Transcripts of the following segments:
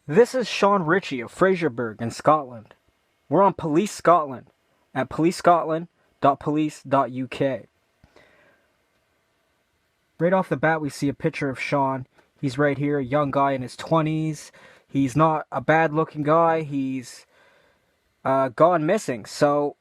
This is Shaun Ritchie of Fraserburgh in Scotland. We're on Police Scotland at policescotland.police.uk. Right off the bat, we see a picture of Shaun. He's right here, a young guy in his 20s. He's not a bad-looking guy. He's gone missing. So,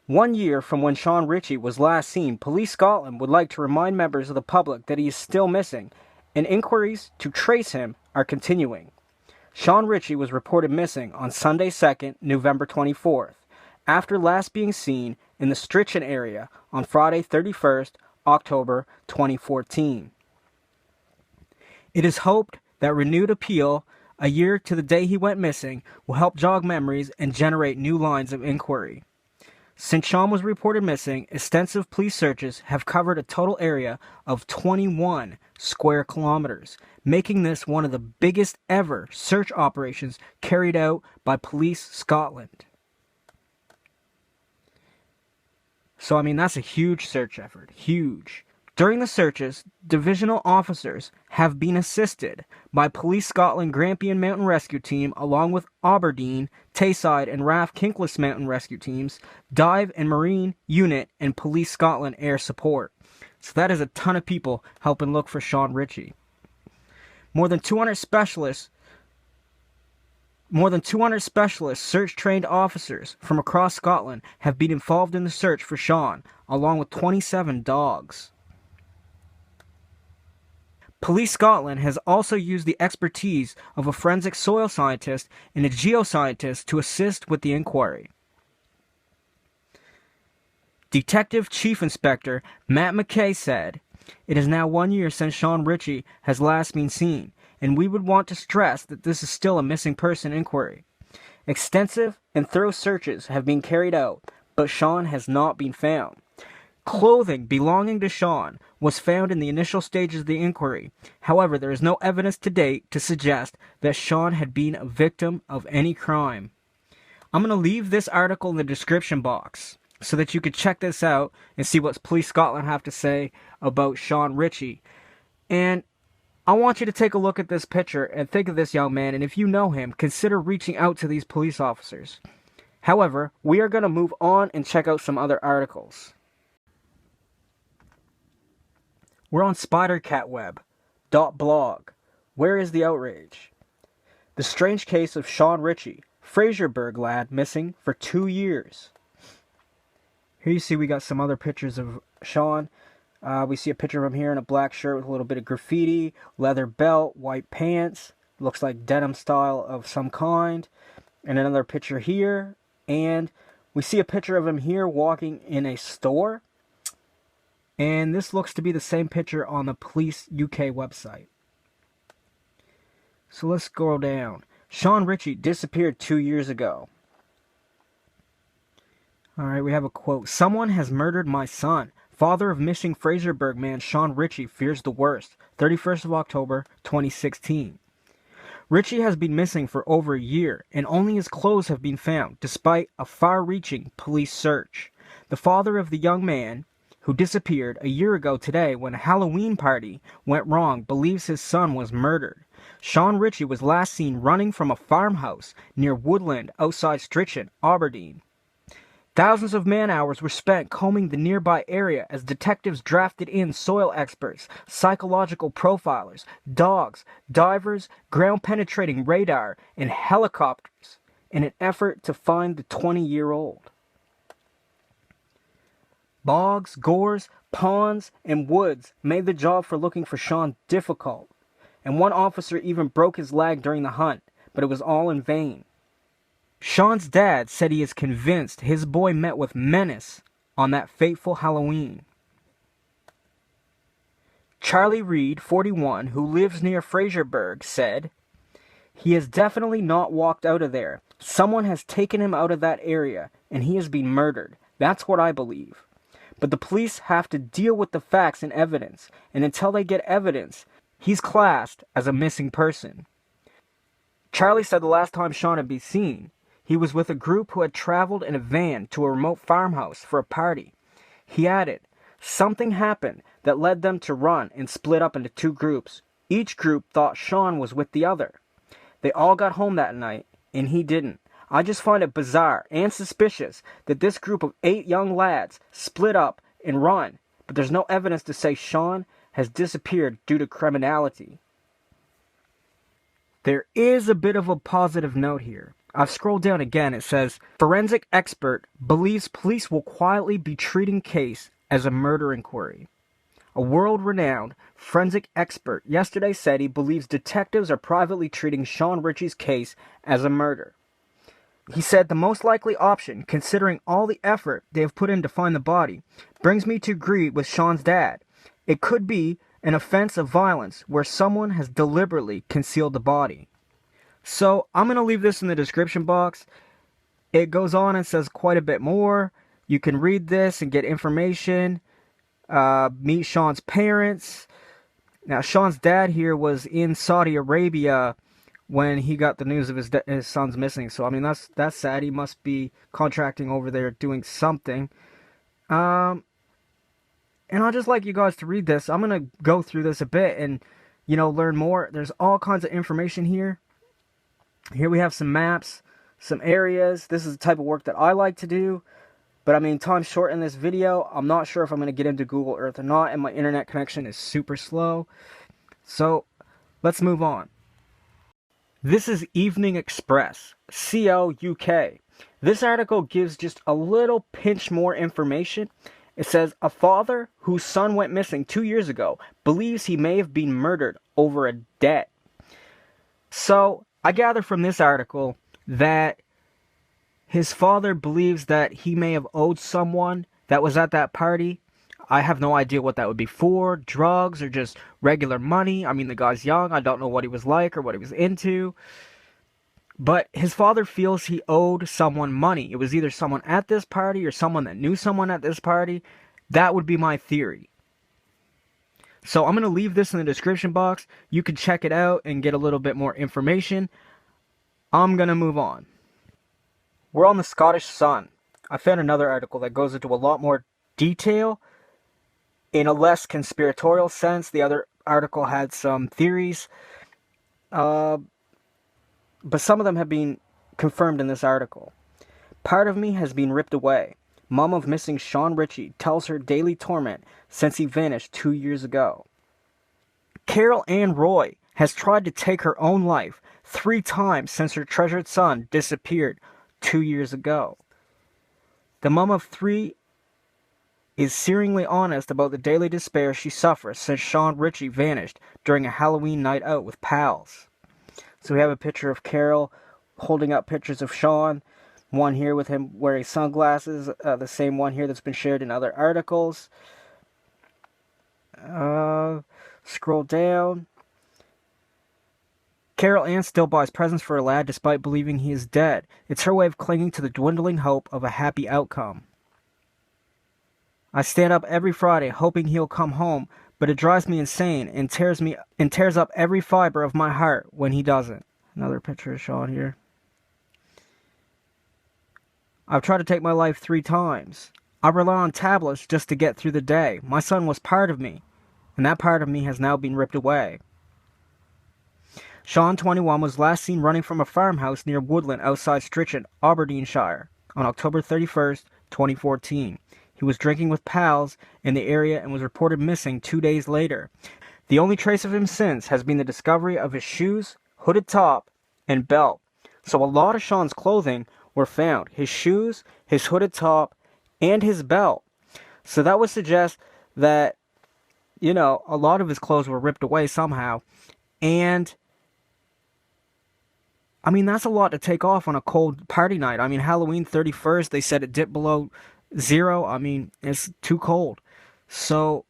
1 year from when Shaun Ritchie was last seen, Police Scotland would like to remind members of the public that he is still missing, and inquiries to trace him are continuing. Shaun Ritchie was reported missing on Sunday 2nd, November 24th, after last being seen in the Strichan area on Friday 31st, October 2014. It is hoped that renewed appeal, a year to the day he went missing, will help jog memories and generate new lines of inquiry. Since Shaun was reported missing, extensive police searches have covered a total area of 21 square kilometers, making this one of the biggest ever search operations carried out by Police Scotland. So, I mean, that's a huge search effort. Huge. During the searches, divisional officers have been assisted by Police Scotland Grampian Mountain Rescue Team, along with Aberdeen, Tayside, and RAF Kinkless Mountain Rescue Teams, Dive and Marine Unit, and Police Scotland Air Support. So that is a ton of people helping look for Shaun Ritchie. More than 200 specialists, search-trained officers from across Scotland have been involved in the search for Shaun, along with 27 dogs. Police Scotland has also used the expertise of a forensic soil scientist and a geoscientist to assist with the inquiry. Detective Chief Inspector Matt McKay said, "It is now 1 year since Shaun Ritchie has last been seen, and we would want to stress that this is still a missing person inquiry. Extensive and thorough searches have been carried out, but Shaun has not been found. Clothing belonging to Shaun was found in the initial stages of the inquiry. However, there is no evidence to date to suggest that Shaun had been a victim of any crime." I'm going to leave this article in the description box so that you can check this out and see what Police Scotland have to say about Shaun Ritchie. And I want you to take a look at this picture and think of this young man, and if you know him, consider reaching out to these police officers. However, we are going to move on and check out some other articles. We're on spidercatweb.blog. Where is the outrage? The strange case of Shaun Ritchie, Fraserburgh lad missing for 2 years. Here you see we got some other pictures of Shaun. We see a picture of him here in a black shirt with a little bit of graffiti, leather belt, white pants. Looks like denim style of some kind. And another picture here. And we see a picture of him here walking in a store. And this looks to be the same picture on the Police UK website. So let's scroll down. Shaun Ritchie disappeared 2 years ago. Alright, we have a quote. "Someone has murdered my son. Father of missing Fraserburgh man Shaun Ritchie fears the worst." 31st of October, 2016. Ritchie has been missing for over a year, and only his clothes have been found, despite a far-reaching police search. The father of the young man, who disappeared a year ago today when a Halloween party went wrong, believes his son was murdered. Shaun Ritchie was last seen running from a farmhouse near Woodland outside Strichan, Aberdeen. Thousands of man-hours were spent combing the nearby area as detectives drafted in soil experts, psychological profilers, dogs, divers, ground-penetrating radar, and helicopters in an effort to find the 20-year-old. Bogs, gores, ponds, and woods made the job for looking for Shaun difficult, and one officer even broke his leg during the hunt, but it was all in vain. Shaun's dad said he is convinced his boy met with menace on that fateful Halloween. Charlie Reed, 41, who lives near Fraserburgh, said, "He has definitely not walked out of there. Someone has taken him out of that area, and he has been murdered. That's what I believe. But the police have to deal with the facts and evidence, and until they get evidence, he's classed as a missing person." Charlie said the last time Shaun had been seen, he was with a group who had traveled in a van to a remote farmhouse for a party. He added, "Something happened that led them to run and split up into two groups. Each group thought Shaun was with the other. They all got home that night, and he didn't. I just find it bizarre and suspicious that this group of 8 young lads split up and run, but there's no evidence to say Shaun has disappeared due to criminality. There is a bit of a positive note here. I've scrolled down again. It says, forensic expert believes police will quietly be treating case as a murder inquiry. A world-renowned forensic expert yesterday said he believes detectives are privately treating Shaun Ritchie's case as a murder. He said the most likely option, considering all the effort they have put in to find the body, brings me to agree with Shaun's dad. It could be an offense of violence where someone has deliberately concealed the body. So I'm going to leave this in the description box. It goes on and says quite a bit more. You can read this and get information. Meet Shaun's parents. Now, Shaun's dad here was in Saudi Arabia when he got the news of his son's missing. So, I mean, that's sad. He must be contracting over there doing something. And I'd just like you guys to read this. I'm going to go through this a bit and, learn more. There's all kinds of information here. Here we have some maps, some areas. This is the type of work that I like to do. But, I mean, time's short in this video. I'm not sure if I'm going to get into Google Earth or not, and my internet connection is super slow. So, let's move on. This is Evening Express, CO UK. This article gives just a little pinch more information. It says, a father whose son went missing 2 years ago believes he may have been murdered over a debt. So, I gather from this article that his father believes that he may have owed someone that was at that party. I have no idea what that would be for, drugs or just regular money. I mean, the guy's young. I don't know what he was like or what he was into. But his father feels he owed someone money. It was either someone at this party or someone that knew someone at this party. That would be my theory. So I'm going to leave this in the description box. You can check it out and get a little bit more information. I'm going to move on. We're on the Scottish Sun. I found another article that goes into a lot more detail in a less conspiratorial sense. The other article had some theories, but some of them have been confirmed in this article. Part of me has been ripped away. Mum of missing Shaun Ritchie tells her daily torment since he vanished 2 years ago. Carol Ann Roy has tried to take her own life 3 times since her treasured son disappeared 2 years ago. The mum of 3 is searingly honest about the daily despair she suffers since Shaun Ritchie vanished during a Halloween night out with pals. So we have a picture of Carol holding up pictures of Shaun. One here with him wearing sunglasses, the same one here that's been shared in other articles. Scroll down. Carol Ann still buys presents for her lad despite believing he is dead. It's her way of clinging to the dwindling hope of a happy outcome. I stand up every Friday hoping he'll come home, but it drives me insane and tears up every fiber of my heart when he doesn't. Another picture of Shaun here. I've tried to take my life 3 times. I rely on tablets just to get through the day. My son was part of me, and that part of me has now been ripped away. Shaun, 21, was last seen running from a farmhouse near Woodland outside Strichan, Aberdeenshire, on October 31st, 2014. He was drinking with pals in the area and was reported missing 2 days later. The only trace of him since has been the discovery of his shoes, hooded top, and belt. So a lot of Shaun's clothing were found. His shoes, his hooded top, and his belt. So that would suggest that, a lot of his clothes were ripped away somehow. And, I mean, that's a lot to take off on a cold party night. I mean, Halloween 31st, they said it dipped below 0. I mean, it's too cold. So,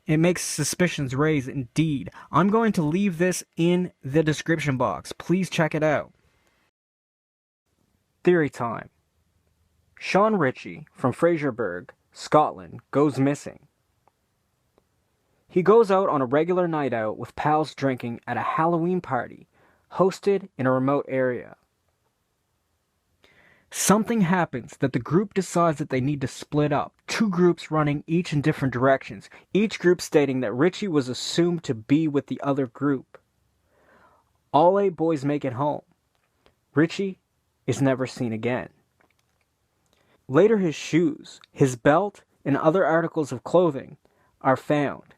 it makes suspicions raise indeed. I'm going to leave this in the description box. Please check it out. Theory time. Shaun Ritchie from Fraserburgh, Scotland, goes missing. He goes out on a regular night out with pals drinking at a Halloween party hosted in a remote area. Something happens that the group decides that they need to split up, 2 groups running each in different directions, each group stating that Ritchie was assumed to be with the other group. All 8 boys make it home. Ritchie is never seen again. Later, his shoes, his belt, and other articles of clothing are found.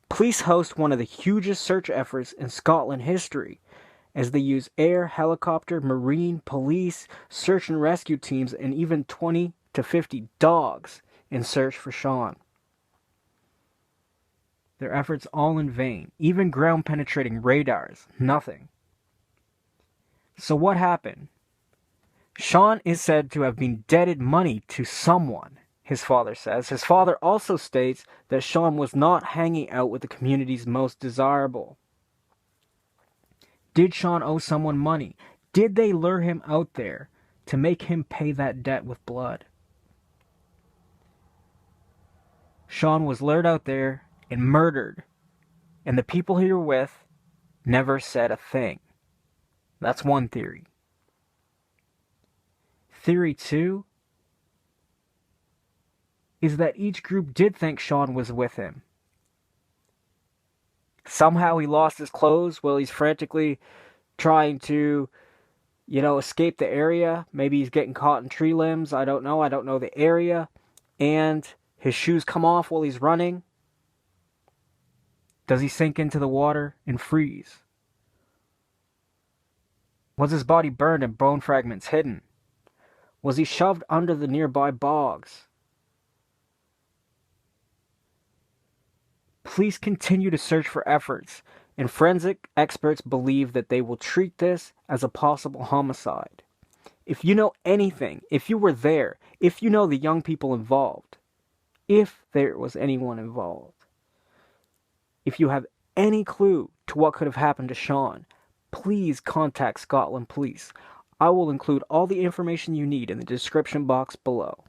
Police host one of the hugest search efforts in Scotland history, as they use air, helicopter, marine, police, search and rescue teams, and even 20 to 50 dogs in search for Shaun. Their efforts all in vain, even ground-penetrating radars, nothing. So what happened? Shaun is said to have been indebted money to someone, his father says. His father also states that Shaun was not hanging out with the community's most desirable. Did Shaun owe someone money? Did they lure him out there to make him pay that debt with blood? Shaun was lured out there and murdered, and the people he was with never said a thing. That's one theory. Theory 2 is that each group did think Shaun was with him. Somehow he lost his clothes while he's frantically trying to, escape the area. Maybe he's getting caught in tree limbs. I don't know. I don't know the area. And his shoes come off while he's running. Does he sink into the water and freeze? Was his body burned and bone fragments hidden? Was he shoved under the nearby bogs? Police continue to search for efforts, and forensic experts believe that they will treat this as a possible homicide. If you know anything, if you were there, if you know the young people involved, if there was anyone involved, if you have any clue to what could have happened to Shaun, please contact Scotland Police. I will include all the information you need in the description box below.